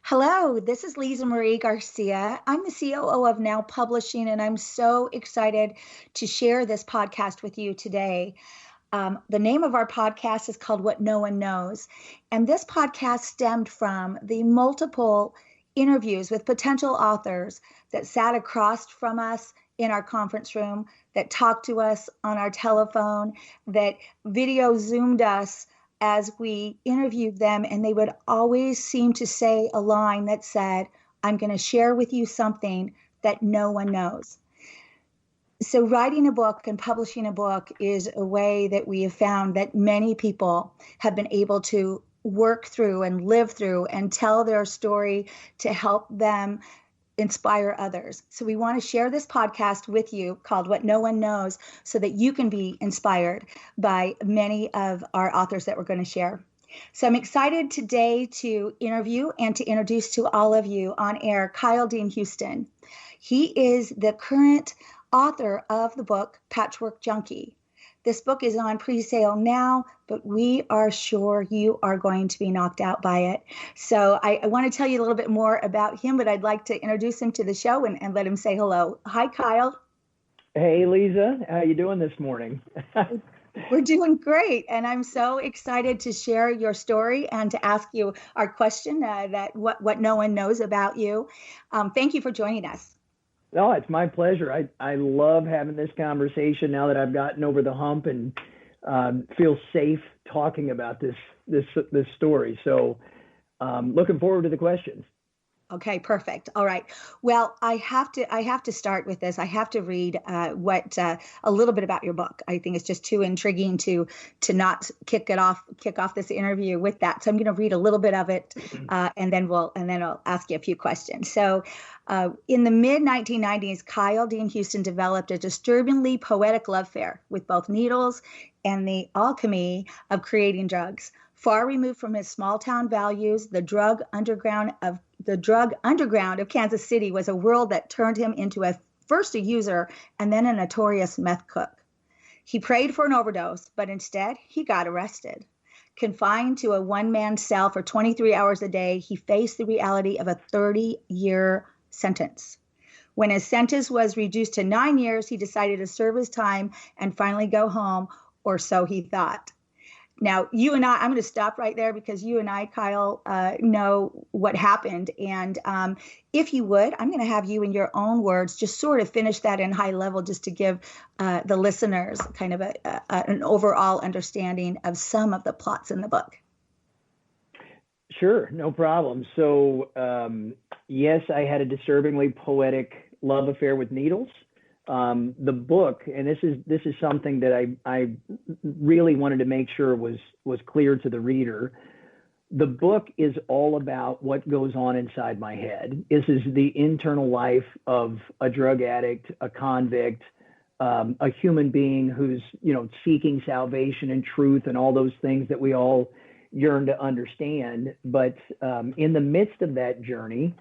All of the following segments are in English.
Hello, this is Lisa Marie Garcia. I'm the COO of Now Publishing, and I'm so excited to share this podcast with you today. The name of our podcast is called What No One Knows. And this podcast stemmed from the multiple interviews with potential authors that sat across from us in our conference room, that talked to us on our telephone, that video zoomed us as we interviewed them, and they would always seem to say a line that said, I'm going to share with you something that no one knows. So writing a book and publishing a book is a way that we have found that many people have been able to work through and live through and tell their story to help them inspire others. So we want to share this podcast with you called What No One Knows so that you can be inspired by many of our authors that we're going to share. So I'm excited today to interview and to introduce to all of you on air Kyle Dean Houston. He is the current author of the book Patchwork Junkie. This book is on pre-sale now, but we are sure you are going to be knocked out by it. So I want to tell you a little bit more about him, but I'd like to introduce him to the show and let him say hello. Hi, Kyle. Hey, Lisa. How you doing this morning? We're doing great, and I'm so excited to share your story and to ask you our question that what no one knows about you. Thank you for joining us. No, it's my pleasure. I love having this conversation now that I've gotten over the hump and feel safe talking about this story. So looking forward to the questions. Okay, perfect. All right. Well, I have to start with this. I have to read a little bit about your book. I think it's just too intriguing to not kick off this interview with that. So I'm going to read a little bit of it, and then I'll ask you a few questions. So, in the mid 1990s, Kyle Dean Houston developed a disturbingly poetic love affair with both needles and the alchemy of creating drugs. Far removed from his small town values, the drug underground of Kansas City was a world that turned him into first a user and then a notorious meth cook. He prayed for an overdose, but instead he got arrested. Confined to a one-man cell for 23 hours a day, he faced the reality of a 30-year sentence. When his sentence was reduced to 9 years, he decided to serve his time and finally go home, or so he thought. Now, I'm going to stop right there because you and I, Kyle, know what happened. And if you would, I'm going to have you in your own words just sort of finish that in high level just to give the listeners kind of an overall understanding of some of the plots in the book. Sure, no problem. So, yes, I had a disturbingly poetic love affair with needles. The book, and this is something that I really wanted to make sure was clear to the reader. The book is all about what goes on inside my head. This is the internal life of a drug addict, a convict, a human being who's seeking salvation and truth and all those things that we all yearn to understand. But in the midst of that journey,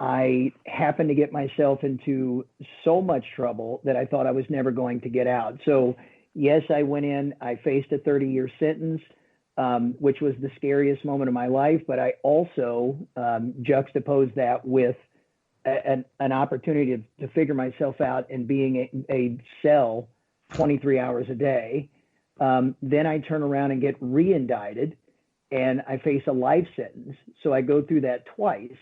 I happened to get myself into so much trouble that I thought I was never going to get out. So yes, I went in, I faced a 30-year sentence, which was the scariest moment of my life. But I also juxtaposed that with an opportunity to figure myself out and being a cell 23 hours a day. Then I turn around and get re-indicted and I face a life sentence. So I go through that twice.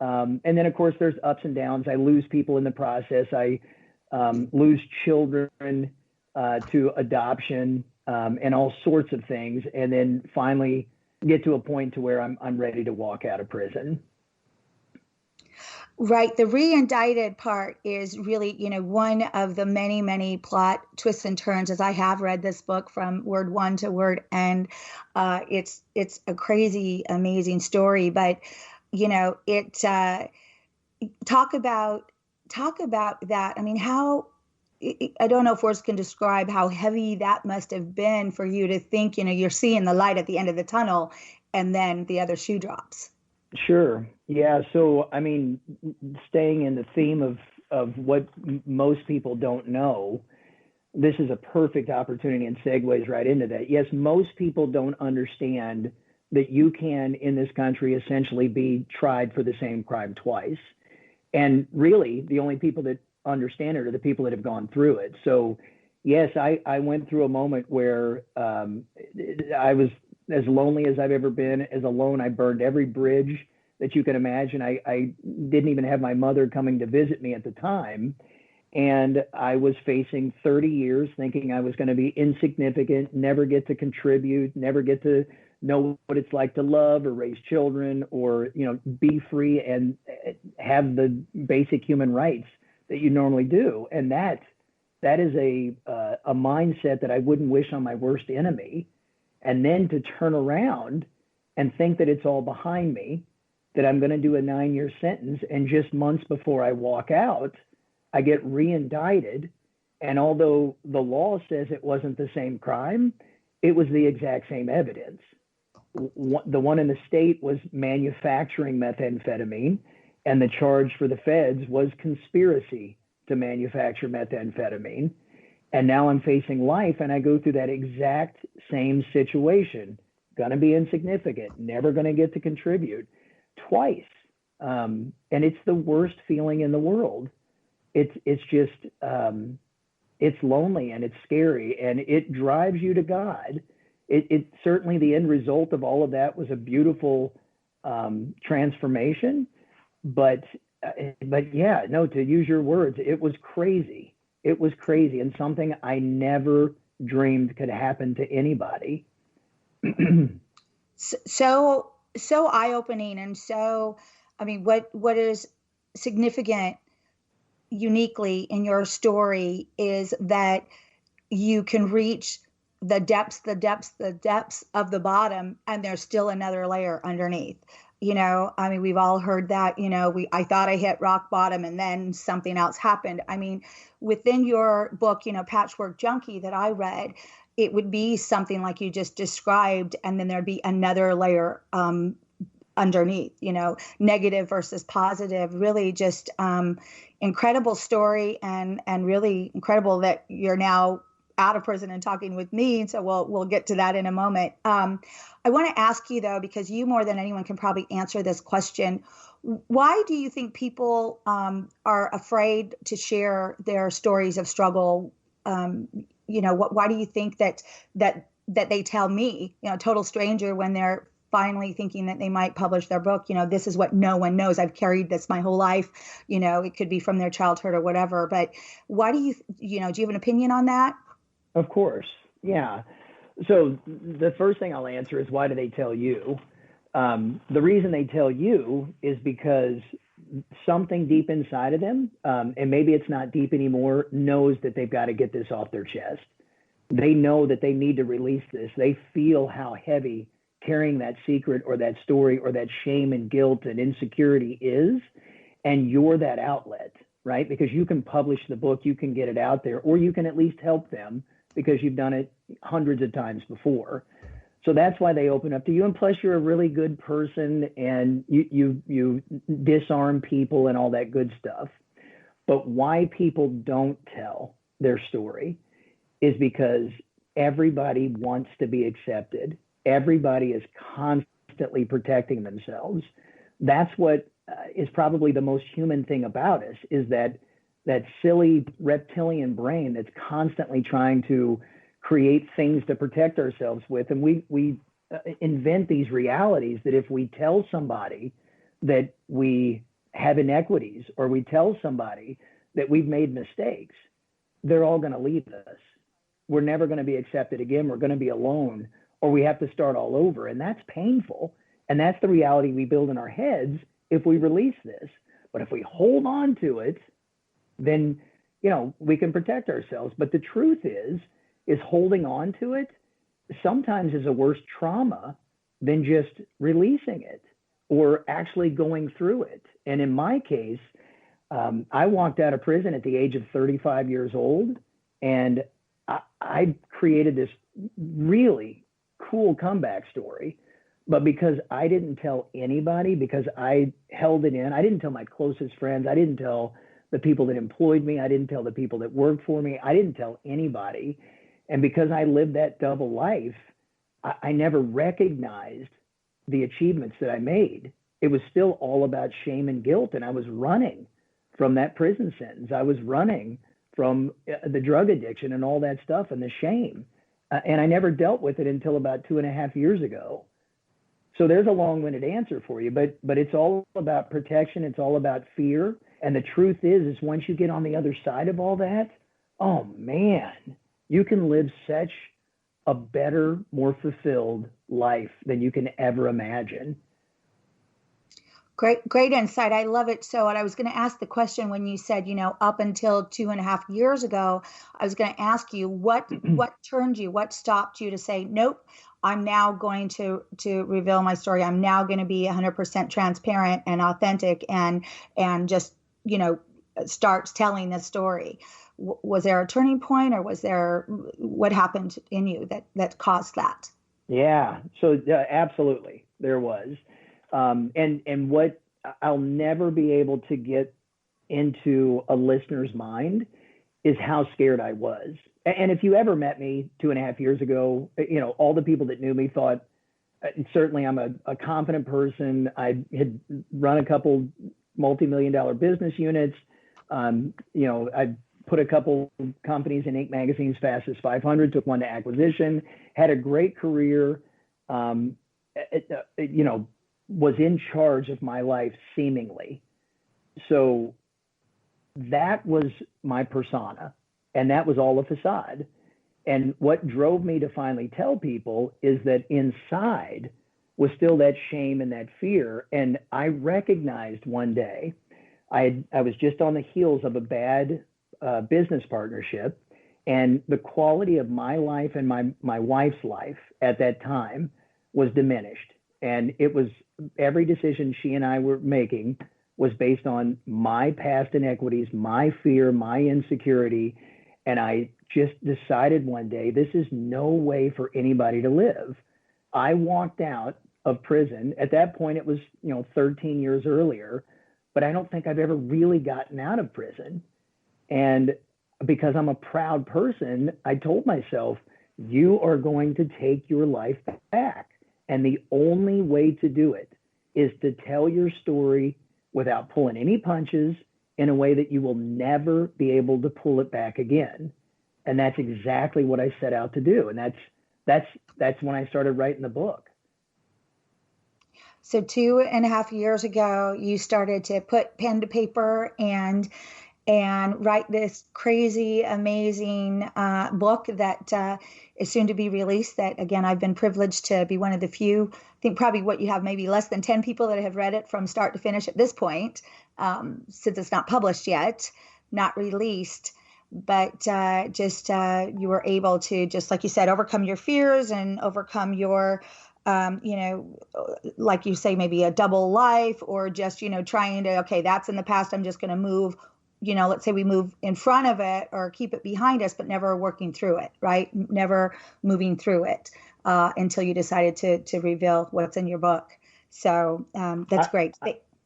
And then, of course, there's ups and downs. I lose people in the process. I lose children to adoption and all sorts of things. And then finally get to a point to where I'm ready to walk out of prison. Right. The re-indicted part is really, one of the many, many plot twists and turns as I have read this book from word one to word end. It's a crazy, amazing story. But talk about that. I mean, I don't know if words can describe how heavy that must have been for you to think, you're seeing the light at the end of the tunnel and then the other shoe drops. Sure. Yeah. So, I mean, staying in the theme of what most people don't know, this is a perfect opportunity and segues right into that. Yes, most people don't understand that you can, in this country, essentially be tried for the same crime twice. And really, the only people that understand it are the people that have gone through it. So, yes, I went through a moment where I was as lonely as I've ever been. As alone, I burned every bridge that you can imagine. I didn't even have my mother coming to visit me at the time. And I was facing 30 years thinking I was going to be insignificant, never get to contribute, never get to know what it's like to love or raise children or, be free and have the basic human rights that you normally do. And that is a mindset that I wouldn't wish on my worst enemy. And then to turn around and think that it's all behind me, that I'm going to do a 9-year sentence, and just months before I walk out, I get re-indicted. And although the law says it wasn't the same crime, it was the exact same evidence. The one in the state was manufacturing methamphetamine, and the charge for the feds was conspiracy to manufacture methamphetamine. And now I'm facing life, and I go through that exact same situation. Going to be insignificant, never going to get to contribute twice. And it's the worst feeling in the world. It's just, it's lonely and it's scary, and it drives you to God. It certainly, the end result of all of that was a beautiful transformation. But yeah, no, to use your words, it was crazy. It was crazy, and something I never dreamed could happen to anybody. So eye-opening, and so, I mean, what is significant uniquely in your story is that you can reach the depths of the bottom, and there's still another layer underneath. I mean, we've all heard that, I thought I hit rock bottom and then something else happened. I mean, within your book, Patchwork Junkie, that I read, it would be something like you just described, and then there'd be another layer underneath, negative versus positive. Really just incredible story, and really incredible that you're now out of prison and talking with me. So we'll get to that in a moment. I want to ask you, though, because you more than anyone can probably answer this question. Why do you think people are afraid to share their stories of struggle? Why do you think that they tell me, a total stranger, when they're finally thinking that they might publish their book, this is what no one knows. I've carried this my whole life. It could be from their childhood or whatever. But why do do you have an opinion on that? Of course. Yeah. So the first thing I'll answer is, why do they tell you? The reason they tell you is because something deep inside of them, and maybe it's not deep anymore, knows that they've got to get this off their chest. They know that they need to release this. They feel how heavy carrying that secret or that story or that shame and guilt and insecurity is. And you're that outlet, right? Because you can publish the book, you can get it out there, or you can at least help them because you've done it hundreds of times before. So that's why they open up to you. And plus, you're a really good person, and you disarm people and all that good stuff. But why people don't tell their story is because everybody wants to be accepted. Everybody is constantly protecting themselves. That's what is probably the most human thing about us, is that silly reptilian brain that's constantly trying to create things to protect ourselves with. And we invent these realities that if we tell somebody that we have inequities, or we tell somebody that we've made mistakes, they're all going to leave us. We're never going to be accepted again. We're going to be alone, or we have to start all over. And that's painful. And that's the reality we build in our heads if we release this. But if we hold on to it, then, we can protect ourselves. But the truth is holding on to it sometimes is a worse trauma than just releasing it or actually going through it. And in my case, I walked out of prison at the age of 35 years old, and I created this really cool comeback story. But because I didn't tell anybody, because I held it in, I didn't tell my closest friends, I didn't tell the people that employed me, I didn't tell the people that worked for me, I didn't tell anybody. And because I lived that double life, I never recognized the achievements that I made. It was still all about shame and guilt. And I was running from that prison sentence. I was running from the drug addiction and all that stuff and the shame. And I never dealt with it until about 2.5 years ago. So there's a long-winded answer for you, but it's all about protection. It's all about fear. And the truth is once you get on the other side of all that, oh man, you can live such a better, more fulfilled life than you can ever imagine. Great insight. I love it. So, and I was going to ask the question when you said, up until 2.5 years ago, I was going to ask you what turned you, what stopped you to say, nope, I'm now going to reveal my story. I'm now going to be 100% transparent and authentic and just, starts telling the story. Was there a turning point, or was there, what happened in you that caused that? Yeah. So absolutely there was. And what I'll never be able to get into a listener's mind is how scared I was. And if you ever met me 2.5 years ago, all the people that knew me thought, certainly I'm a confident person. I had run a couple multi-million-dollar business units. I put a couple companies in Inc. Magazine's Fastest 500, took one to acquisition, had a great career, was in charge of my life seemingly. So that was my persona, and that was all a facade. And what drove me to finally tell people is that inside was still that shame and that fear. And I recognized one day, I was just on the heels of a bad business partnership, and the quality of my life and my wife's life at that time was diminished. And it was every decision she and I were making was based on my past inequities, my fear, my insecurity. And I just decided one day, this is no way for anybody to live. I walked out of prison. At that point, it was, 13 years earlier, but I don't think I've ever really gotten out of prison. And because I'm a proud person, I told myself, you are going to take your life back. And the only way to do it is to tell your story without pulling any punches in a way that you will never be able to pull it back again. And that's exactly what I set out to do. And that's when I started writing the book. So 2.5 years ago, you started to put pen to paper and write this crazy, amazing book that is soon to be released. That, again, I've been privileged to be one of the few, I think probably what you have, maybe less than 10 people that have read it from start to finish at this point, since it's not published yet, not released. But you were able to, just like you said, overcome your fears and overcome your like you say, maybe a double life, or just, trying to, okay, that's in the past, I'm just going to move, let's say we move in front of it or keep it behind us, but never working through it, right? Never moving through it until you decided to reveal what's in your book. So that's great.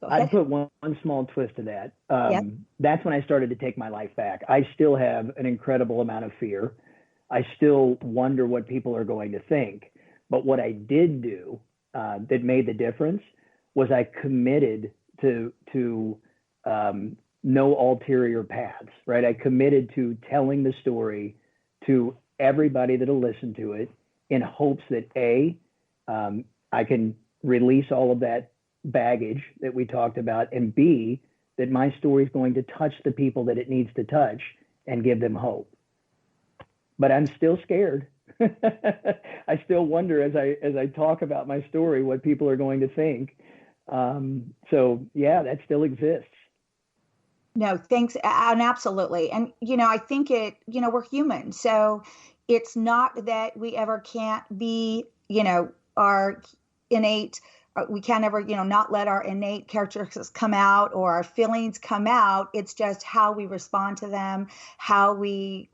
I'd put one small twist to that. Yep. That's when I started to take my life back. I still have an incredible amount of fear. I still wonder what people are going to think. But what I did do that made the difference was I committed to no ulterior paths, right? I committed to telling the story to everybody that'll listen to it in hopes that I can release all of that baggage that we talked about, and B, that my story is going to touch the people that it needs to touch and give them hope. But I'm still scared. I still wonder as I talk about my story what people are going to think. So yeah, that still exists. No, thanks. And absolutely. And, I think we're human. So it's not that we ever can't be, our innate, we can't ever, not let our innate characteristics come out or our feelings come out. It's just how we respond to them, how we,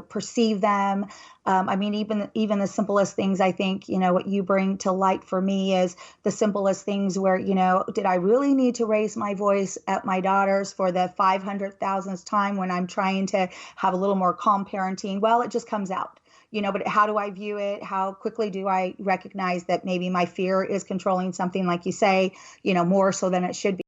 perceive them. Even the simplest things, I think, what you bring to light for me is the simplest things where, did I really need to raise my voice at my daughters for the 500,000th time when I'm trying to have a little more calm parenting? Well, it just comes out. but how do I view it? How quickly do I recognize that maybe my fear is controlling something, like you say, more so than it should be?